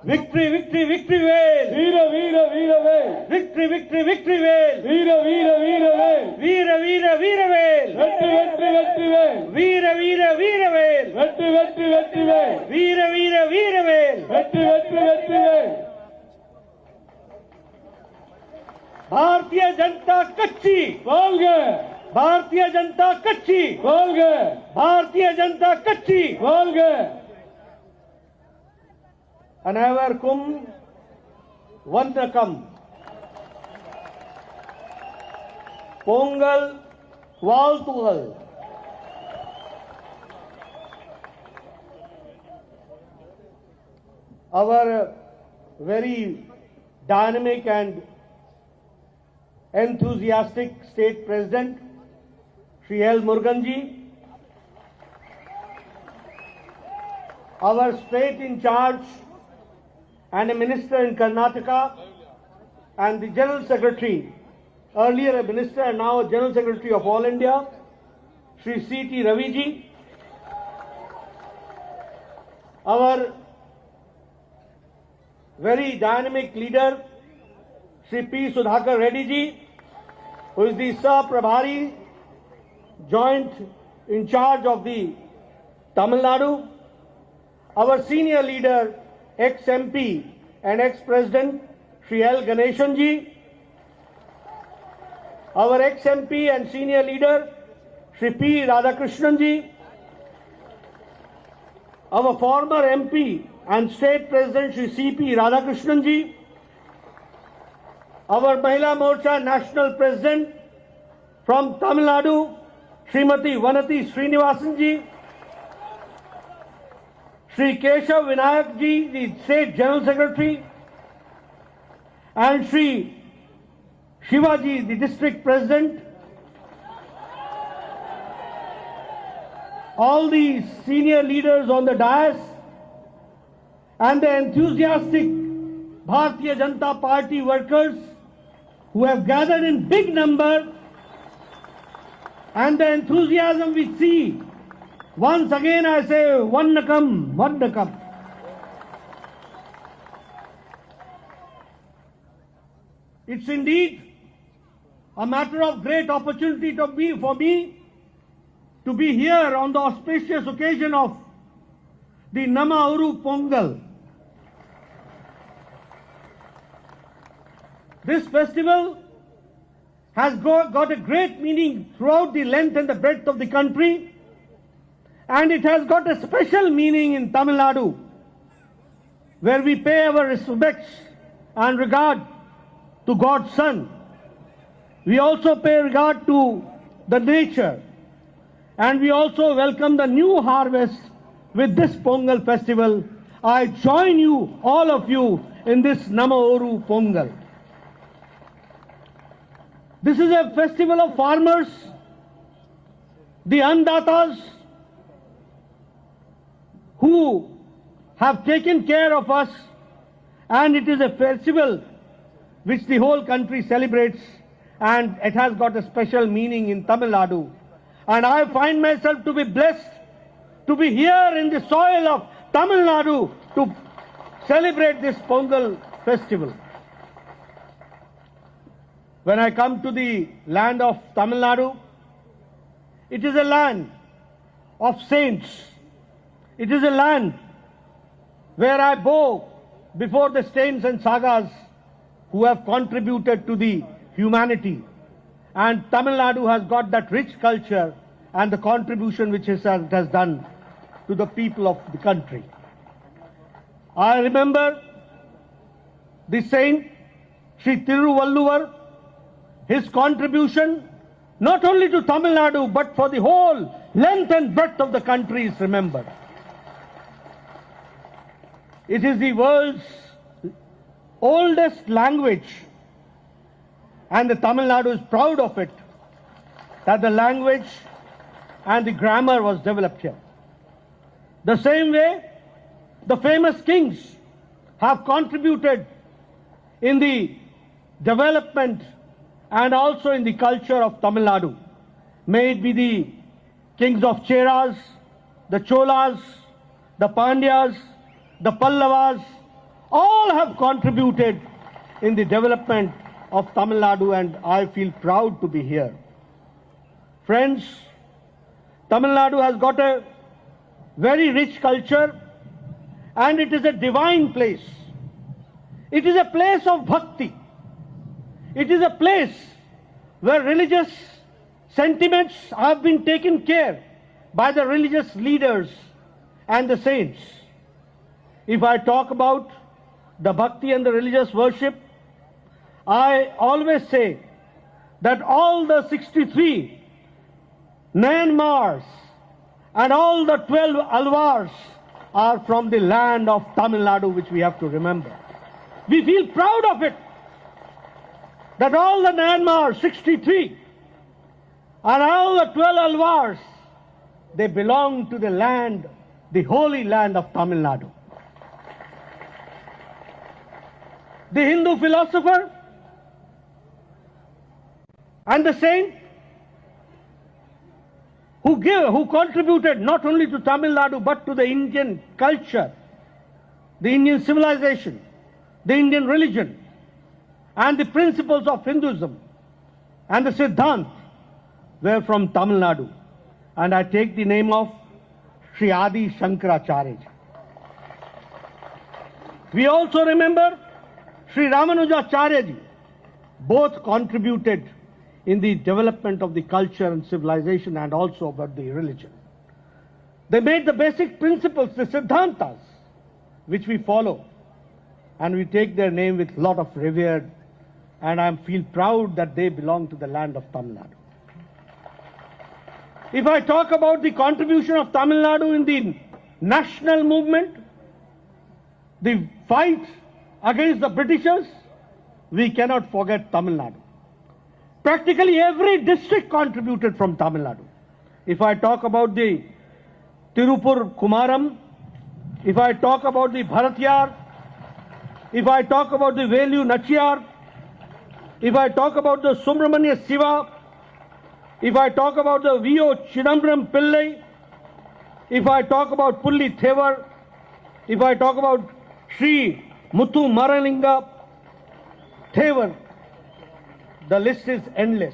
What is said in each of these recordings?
Victory, victory, victory வேல். வீர வீர வீர வேல். Victory, victory, victory வேல். வீர வீர வீர வேல். வீர வீர வீர வேல். வெற்றி வெற்றி வெற்றி வேல். வீர வீர வீர வேல். வெற்றி வெற்றி வெற்றி வேல். வீர வீர வீர வேல். வெற்றி வெற்றி வெற்றி வேல். भारतीय जनता कच्ची வாழ்க. भारतीय जनता कच्ची வாழ்க. भारतीय जनता कच्ची வாழ்க. अनैवरकुम वंदकम Pongal वाल्तुगल our very dynamic and enthusiastic state president Shri L. Muruganji, our state in charge and a minister in Karnataka, and the general secretary, earlier a minister and now a general secretary of All India, Shri C.T. Raviji, our very dynamic leader, Shri P. Sudhakar Reddy ji, who is the Sah Prabhari, joint in charge of the Tamil Nadu, our senior leader, ex-MP and ex-President Shri L. Ganeshan ji, our ex-MP and senior leader Shri P. Radhakrishnan ji, our former MP and State President Shri C.P. Radhakrishnan ji, our Mahila Morcha National President from Tamil Nadu, Srimati Vanati Srinivasan ji, Shri Keshav Vinayak ji, the State General Secretary, and Shri Shivaji, the District President, all the senior leaders on the dais, and the enthusiastic Bharatiya Janata Party workers who have gathered in big number, and the enthusiasm we see. Once again I say, Vannakam, Vannakam. It's indeed a matter of great opportunity for me to be here on the auspicious occasion of the Nama Uru Pongal. This festival has got a great meaning throughout the length and the breadth of the country, and it has got a special meaning in Tamil Nadu, where we pay our respects and regard to God's Son. We also pay regard to the nature, and we also welcome the new harvest with this Pongal festival. I join you, all of you, in this Nama Oru Pongal. This is a festival of farmers, the Andatas, who have taken care of us, and it is a festival which the whole country celebrates, and it has got a special meaning in Tamil Nadu. And I find myself to be blessed to be here in the soil of Tamil Nadu to celebrate this Pongal festival. When I come to the land of Tamil Nadu, it is a land of saints. It is a land where I bow before the saints and sagas who have contributed to the humanity. And Tamil Nadu has got that rich culture and the contribution which it has done to the people of the country. I remember the saint Sri Tiruvalluvar, his contribution not only to Tamil Nadu but for the whole length and breadth of the country is remembered. It is the world's oldest language, and the Tamil Nadu is proud of it, that the language and the grammar was developed here. The same way, the famous kings have contributed in the development and also in the culture of Tamil Nadu. May it be the kings of Cheras, the Cholas, the Pandyas, the Pallavas, all have contributed in the development of Tamil Nadu, and I feel proud to be here. Friends, Tamil Nadu has got a very rich culture, and it is a divine place. It is a place of bhakti. It is a place where religious sentiments have been taken care by the religious leaders and the saints. If I talk about the bhakti and the religious worship, I always say that all the 63 Nayanmars and all the 12 Alvars are from the land of Tamil Nadu, which we have to remember. We feel proud of it, that all the Nayanmars, 63, and all the 12 Alvars, they belong to the land, the holy land of Tamil Nadu. The Hindu philosopher and the saint who contributed not only to Tamil Nadu but to the Indian culture, the Indian civilization, the Indian religion, and the principles of Hinduism and the Siddhant were from Tamil Nadu. And I take the name of Sri Adi Shankaracharya. We also remember Sri Ramanujacharya ji. Both contributed in the development of the culture and civilization and also about the religion. They made the basic principles, the Siddhantas, which we follow, and we take their name with a lot of revere, and I feel proud that they belong to the land of Tamil Nadu. If I talk about the contribution of Tamil Nadu in the national movement, the fight against the Britishers, we cannot forget Tamil Nadu. Practically every district contributed from Tamil Nadu. If I talk about the Tirupur Kumaram, if I talk about the Bharatyar, if I talk about the Velu Nachiyar, if I talk about the Subramanya Siva, if I talk about the V.O. Chidambaram Pillai, if I talk about Pulli Thevar, if I talk about Sri Muthu Maralinga Thevar, the list is endless.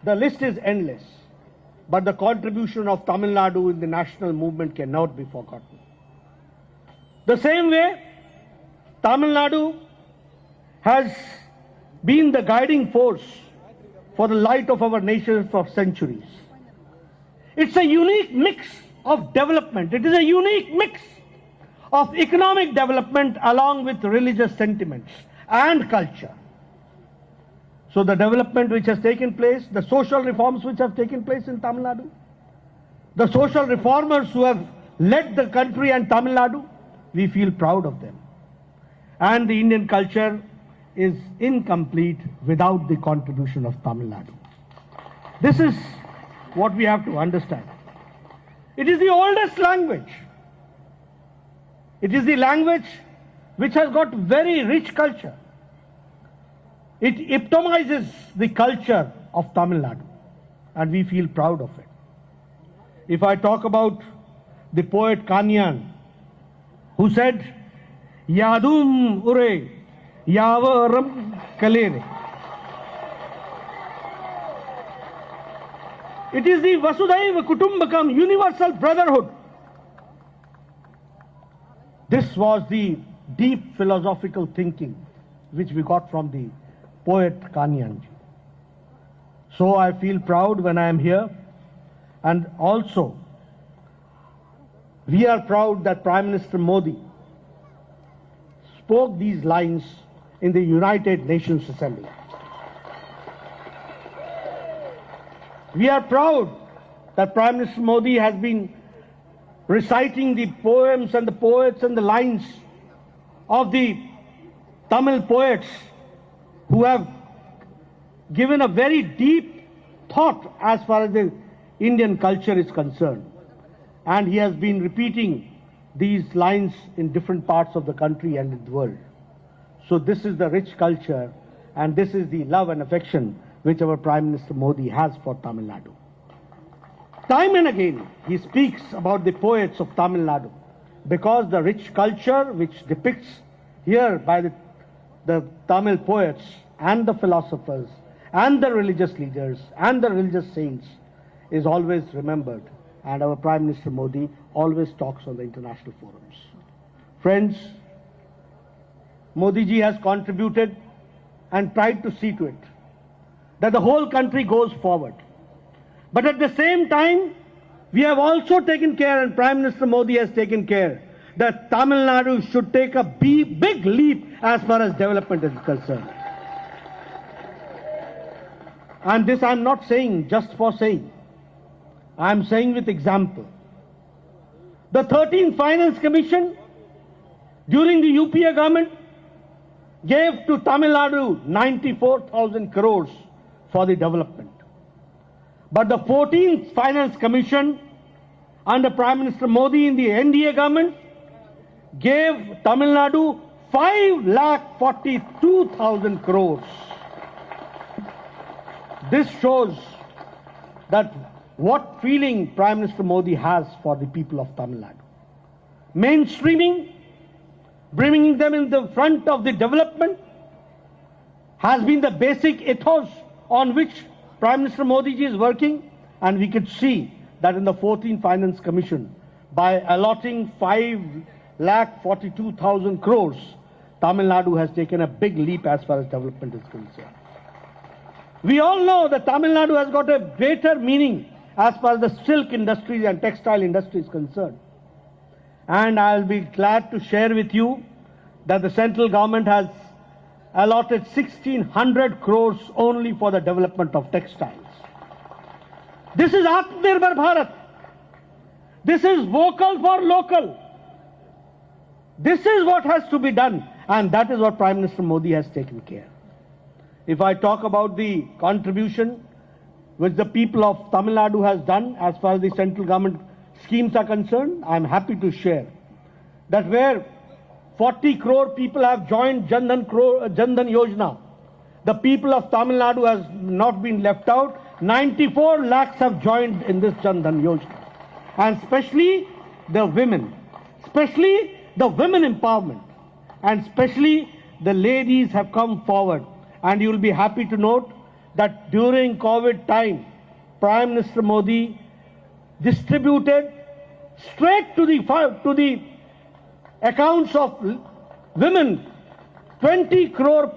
The list is endless. But the contribution of Tamil Nadu in the national movement cannot be forgotten. The same way, Tamil Nadu has been the guiding force for the light of our nation for centuries. It's a unique mix of development. It is a unique mix of economic development along with religious sentiments and culture. So the development which has taken place, the social reforms which have taken place in Tamil Nadu, the social reformers who have led the country and Tamil Nadu, we feel proud of them. And the Indian culture is incomplete without the contribution of Tamil Nadu. This is what we have to understand. It is the oldest language. It is the language which has got very rich culture. It epitomizes the culture of Tamil Nadu, and we feel proud of it. If I talk about the poet Kanyan, who said, Yadum Ure, Yavaram Kalere. It is the Vasudhaiva Kutumbakam, universal brotherhood. This was the deep philosophical thinking which we got from the poet Kanyan. So I feel proud when I am here, and also we are proud that Prime Minister Modi spoke these lines in the United Nations Assembly. We are proud that Prime Minister Modi has been reciting the poems and the poets and the lines of the Tamil poets who have given a very deep thought as far as the Indian culture is concerned. And he has been repeating these lines in different parts of the country and in the world. So this is the rich culture, and this is the love and affection which our Prime Minister Modi has for Tamil Nadu. Time and again, he speaks about the poets of Tamil Nadu, because the rich culture which depicts here by the Tamil poets and the philosophers and the religious leaders and the religious saints is always remembered, and our Prime Minister Modi always talks on the international forums. Friends, Modi ji has contributed and tried to see to it that the whole country goes forward. But at the same time, we have also taken care, and Prime Minister Modi has taken care, that Tamil Nadu should take a big leap as far as development is concerned. And this I am not saying just for saying. I am saying with example. The 13th Finance Commission during the UPA government gave to Tamil Nadu 94,000 crores for the development. But the 14th Finance Commission under Prime Minister Modi in the NDA government gave Tamil Nadu 5,42,000 crores. This shows that what feeling Prime Minister Modi has for the people of Tamil Nadu. Mainstreaming, bringing them in the front of the development, has been the basic ethos on which Prime Minister Modi ji is working, and we could see that in the 14th Finance Commission, by allotting 5,42,000 crores, Tamil Nadu has taken a big leap as far as development is concerned. We all know that Tamil Nadu has got a greater meaning as far as the silk industry and textile industry is concerned. And I'll be glad to share with you that the central government has allotted 1,600 crores only for the development of textiles. This is Atmanirbhar Bharat. This is vocal for local. This is what has to be done, and that is what Prime Minister Modi has taken care. If I talk about the contribution which the people of Tamil Nadu has done as far as the central government schemes are concerned, I am happy to share that where 40 crore people have joined Jan Dhan Yojana, the people of Tamil Nadu has not been left out. 94 lakhs have joined in this Jan Dhan Yojana. And especially the women empowerment, and especially the ladies have come forward. And you will be happy to note that during COVID time, Prime Minister Modi distributed straight to the accounts of women. 20 crore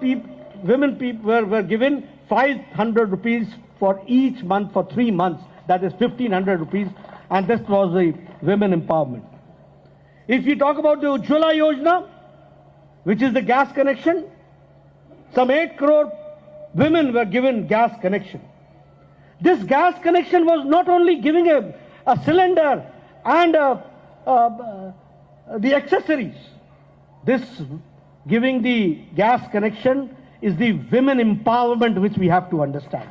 women were given 500 rupees for each month for 3 months. That is 1,500 rupees. And this was the women empowerment. If you talk about the Ujjwala Yojana, which is the gas connection, some 8 crore women were given gas connection. This gas connection was not only giving a cylinder and the accessories. This giving the gas connection is the women empowerment which we have to understand.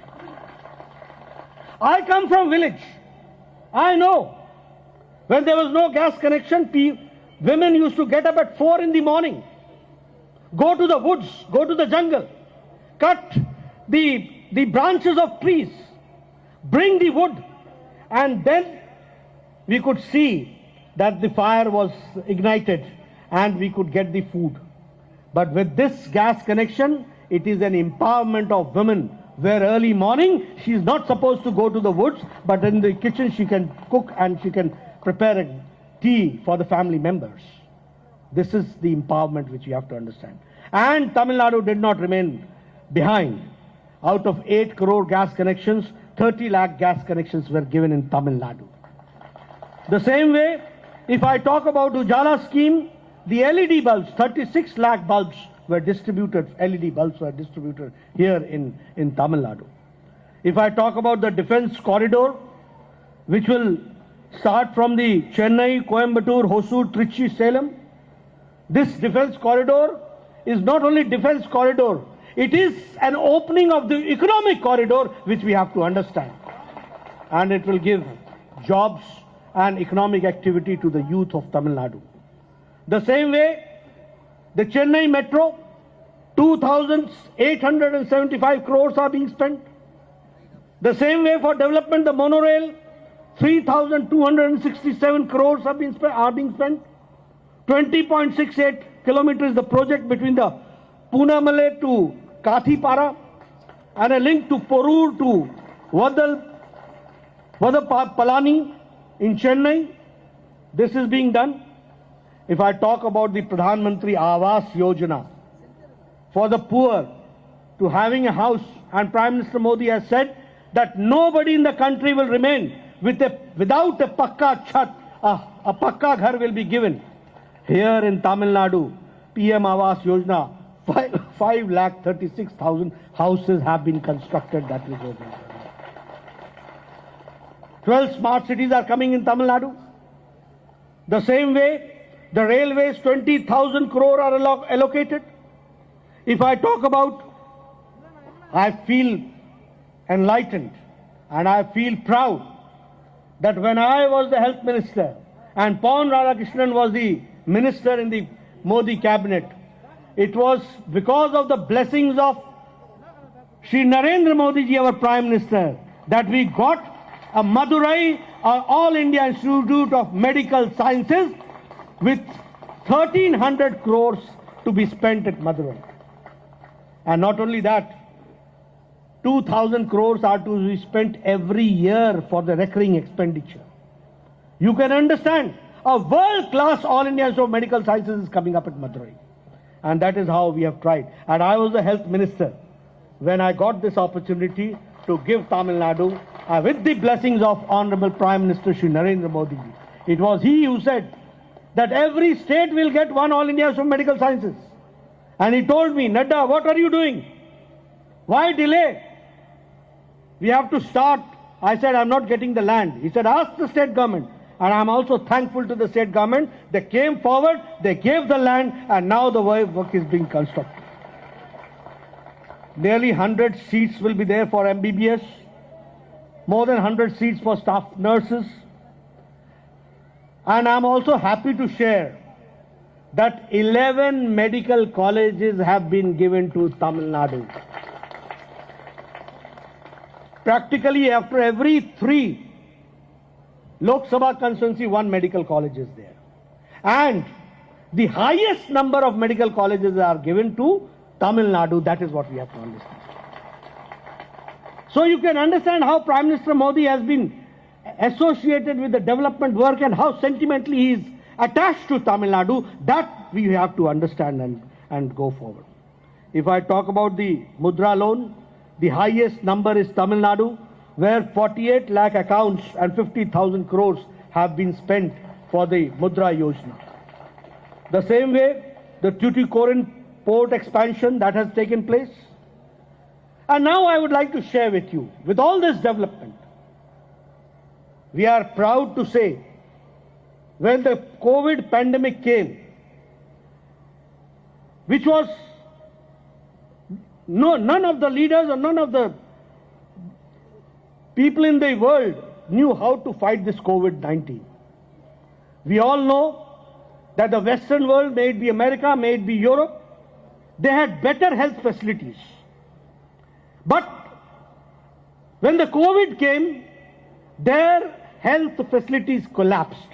I come from village. I know when there was no gas connection, women used to get up at 4 in the morning, go to the woods, go to the jungle, cut the branches of trees, bring the wood, and then we could see that the fire was ignited and we could get the food. But with this gas connection, it is an empowerment of women, where early morning she is not supposed to go to the woods, but in the kitchen she can cook and she can prepare a tea for the family members. This is the empowerment which you have to understand. And Tamil Nadu did not remain behind. Out of 8 crore gas connections, 30 lakh gas connections were given in Tamil Nadu. The same way, if I talk about Ujjwala scheme, the LED bulbs, 36 lakh bulbs were distributed, LED bulbs were distributed here in Tamil Nadu. If I talk about the defense corridor, which will start from the Chennai, Coimbatore, Hosur, Trichy, Salem, this defense corridor is not only defense corridor, it is an opening of the economic corridor which we have to understand. And it will give jobs and economic activity to the youth of Tamil Nadu. The same way, the Chennai Metro, 2,875 crores are being spent. The same way for development, the monorail, 3,267 crores are being spent. 20.68 kilometers the project between the Poonamale to Kathipara, and a link to Porur to Vadapalani in Chennai. This is being done. If I talk about the Pradhan Mantri Awas Yojana for the poor to having a house, and Prime Minister Modi has said that nobody in the country will remain without a pakka chat, a pakka ghar will be given. Here in Tamil Nadu, PM Awas Yojana, 5,36,000 houses have been constructed. That is over. 12 smart cities are coming in Tamil Nadu. The same way, the railways, 20,000 crore are allocated. If I talk about, I feel enlightened and I feel proud that when I was the health minister and Pon Radhakrishnan was the minister in the Modi cabinet, it was because of the blessings of Shri Narendra Modi ji, our Prime Minister, that we got a Madurai All India Institute of Medical Sciences with 1,300 crores to be spent at Madurai. And not only that, 2,000 crores are to be spent every year for the recurring expenditure. You can understand, a world-class All India Institute of Medical Sciences is coming up at Madurai. And that is how we have tried. And I was the health minister when I got this opportunity to give Tamil Nadu, with the blessings of Honorable Prime Minister Shri Narendra Modi ji. It was he who said that every state will get one All India Institute of Medical Sciences. And he told me, Nadda, what are you doing? Why delay? We have to start. I said, I'm not getting the land. He said, ask the state government. And I'm also thankful to the state government. They came forward, they gave the land, and now the work is being constructed. Nearly 100 seats will be there for MBBS, more than 100 seats for staff nurses. And I'm also happy to share that 11 medical colleges have been given to Tamil Nadu. Practically after every 3 Lok Sabha constituency, 1 medical college is there. And the highest number of medical colleges are given to Tamil Nadu. That is what we have to understand. So you can understand how Prime Minister Modi has been associated with the development work and how sentimentally he is attached to Tamil Nadu. That we have to understand and go forward. If I talk about the Mudra loan, the highest number is Tamil Nadu, where 48 lakh accounts and 50,000 crores have been spent for the Mudra Yojana. The same way, the Tuticorin port expansion that has taken place. And now I would like to share with you, with all this development, we are proud to say, when the COVID pandemic came, which was none of the leaders or none of the people in the world knew how to fight this COVID-19. We all know that the Western world, may it be America, may it be Europe, they had better health facilities. But when the COVID came, their health facilities collapsed.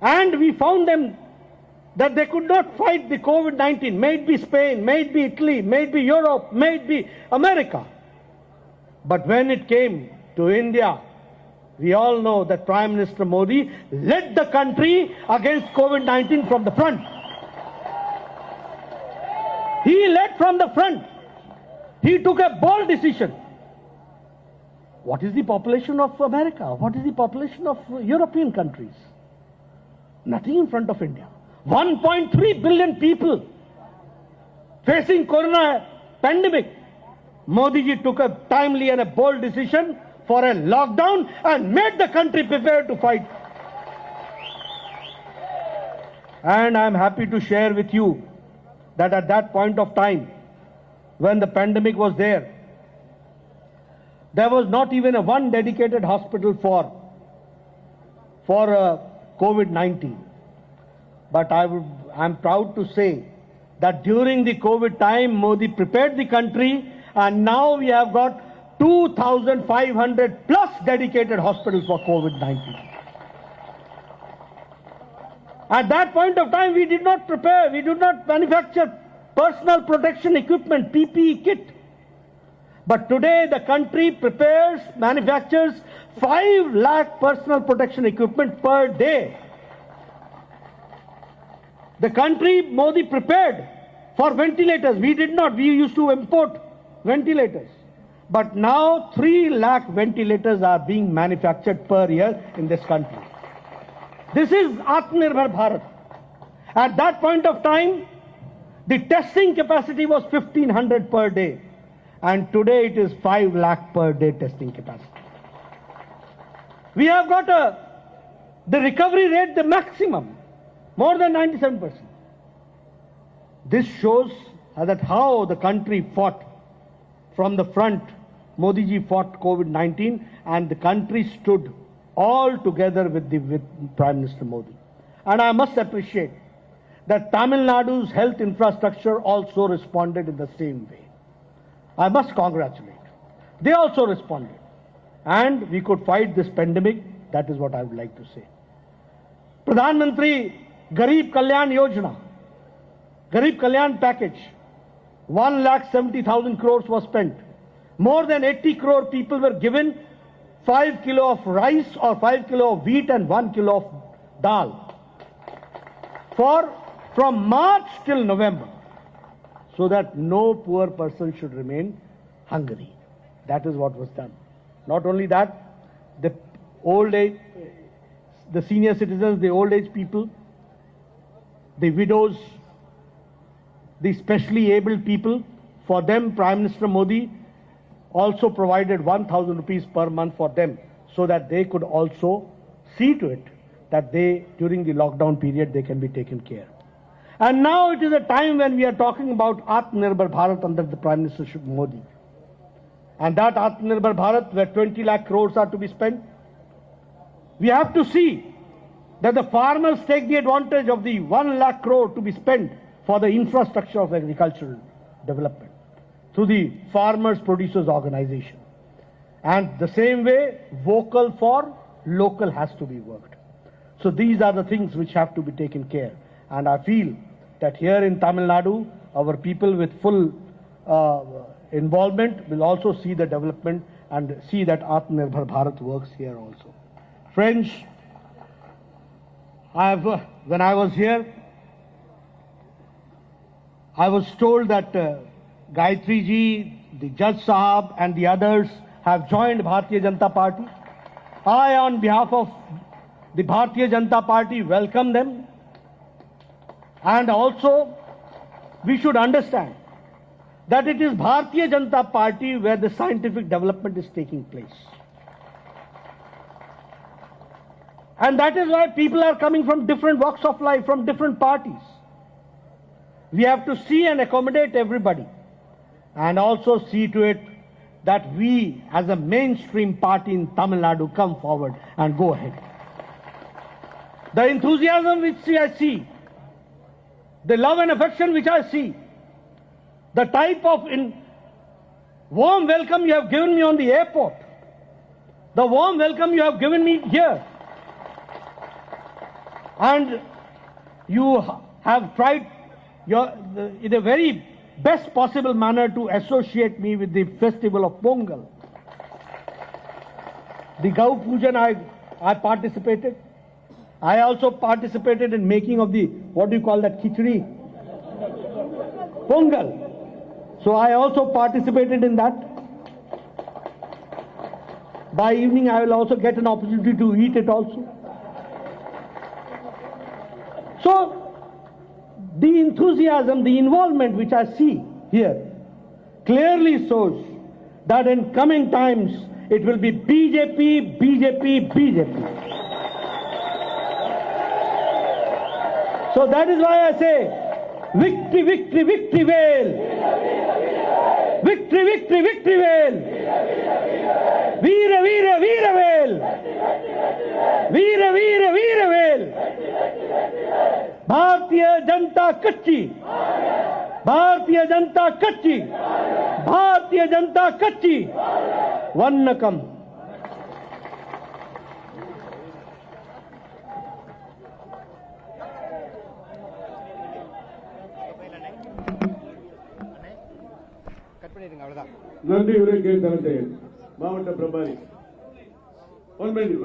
And we found them that they could not fight the COVID-19, may it be Spain, may it be Italy, may it be Europe, may it be America. But when it came to India, we all know that Prime Minister Modi led the country against COVID-19 from the front. He led from the front. He took a bold decision. What is the population of America? What is the population of European countries? Nothing in front of India. 1.3 billion people facing corona pandemic. Modi ji took a timely and a bold decision for a lockdown and made the country prepared to fight. And I am happy to share with you that at that point of time, when the pandemic was there was not even a one dedicated hospital for COVID-19. But I'm proud to say that during the COVID time, Modi prepared the country, and now we have got 2,500 plus dedicated hospitals for COVID-19. At that point of time, we did not prepare, we did not manufacture personal protection equipment, PPE kit. But today the country prepares, manufactures 5 lakh personal protection equipment per day. The country, Modi, prepared for ventilators. We did not. We used to import ventilators. But now 3 lakh ventilators are being manufactured per year in this country. This is Atmanirbhar Bharat. At that point of time, the testing capacity was 1500 per day. And today it is 5 lakh per day testing capacity. We have got the recovery rate, the maximum, more than 97%. This shows that how the country fought from the front. Modi ji fought COVID-19 and the country stood all together with Prime Minister Modi. And I must appreciate that Tamil Nadu's health infrastructure also responded in the same way. I must congratulate. They also responded. And we could fight this pandemic. That is what I would like to say. Pradhan Mantri Garib Kalyan Yojana, Garib Kalyan package, 1,70,000 crores was spent. More than 80 crore people were given 5 kilo of rice or 5 kilo of wheat and 1 kilo of dal from March till November, so that no poor person should remain hungry. That is what was done. Not only that, the old age, the senior citizens, the old age people, the widows, the specially abled people, for them Prime Minister Modi also provided 1,000 rupees per month for them, so that they could also see to it that they, during the lockdown period, they can be taken care. And now it is a time when we are talking about Atmanirbhar Bharat under the Prime Minister Modi. And that Atmanirbhar Bharat, where 20 lakh crores are to be spent, we have to see that the farmers take the advantage of the 1 lakh crore to be spent for the infrastructure of agricultural development through the Farmers Producers Organization. And the same way, vocal for local has to be worked. So these are the things which have to be taken care. And I feel that here in Tamil Nadu, our people with full involvement will also see the development and see that Atmanirbhar Bharat works here also. Friends, when I was here, I was told that Gayatri ji, the Judge Sahab and the others have joined Bharatiya Janata Party. I, on behalf of the Bharatiya Janata Party, welcome them. And also, we should understand that it is Bharatiya Janata Party where the scientific development is taking place. And that is why people are coming from different walks of life, from different parties. We have to see and accommodate everybody, and also see to it that we, as a mainstream party in Tamil Nadu, come forward and go ahead. The enthusiasm which I see, the love and affection which I see, the type of warm welcome you have given me on the airport, the warm welcome you have given me here, and you have tried in a very best possible manner to associate me with the festival of Pongal. The Gau Pujan I participated. I also participated in making of the, what do you call that, khichdi? Pongal. So I also participated in that. By evening I will also get an opportunity to eat it also. So the enthusiasm, the involvement which I see here clearly shows that in coming times it will be BJP, BJP, BJP. So that is why I say, victory, victory, victory Vel. Victory, victory, victory Vel. Veera, Veera, Veera Vel. Veera, Veera, Veera Vel. Bharatiya Janata Kacchi. Bharatiya Janata Kacchi. Bharatiya Janata Kacchi. Vannakam. பண்ணிடுங்க அவ்வளவுதான். நன்றி உரை கேட்டு மாவட்ட பிரபாரி 1 minute